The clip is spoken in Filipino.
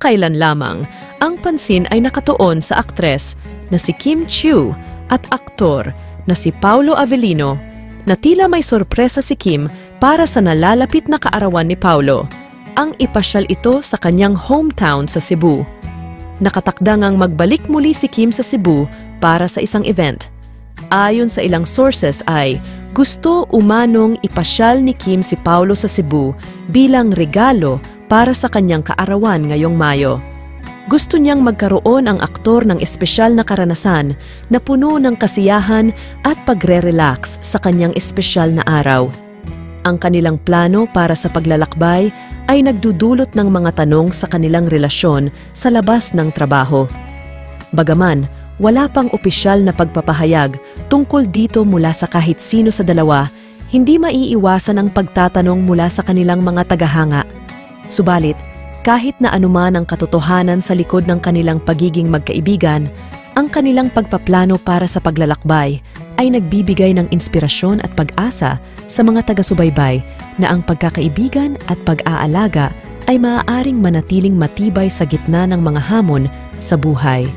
Kamakailan lamang, ang pansin ay nakatuon sa aktres na si Kim Chiu at aktor na si Paulo Avellino na tila may sorpresa si Kim para sa nalalapit na kaarawan ni Paulo. Ang ipasyal ito sa kanyang hometown sa Cebu. Nakatakda ngang magbalik muli si Kim sa Cebu para sa isang event. Ayon sa ilang sources ay gusto umanong ipasyal ni Kim si Paulo sa Cebu bilang regalo para sa kanyang kaarawan ngayong Mayo. Gusto niyang magkaroon ang aktor ng espesyal na karanasan na puno ng kasiyahan at pagre-relax sa kanyang espesyal na araw. Ang kanilang plano para sa paglalakbay ay nagdudulot ng mga tanong sa kanilang relasyon sa labas ng trabaho. Bagaman, wala pang opisyal na pagpapahayag tungkol dito mula sa kahit sino sa dalawa, hindi maiiwasan ang pagtatanong mula sa kanilang mga tagahanga. Subalit, kahit na anuman ang katotohanan sa likod ng kanilang pagiging magkaibigan, ang kanilang pagpaplano para sa paglalakbay ay nagbibigay ng inspirasyon at pag-asa sa mga taga-subaybay na ang pagkakaibigan at pag-aalaga ay maaaring manatiling matibay sa gitna ng mga hamon sa buhay.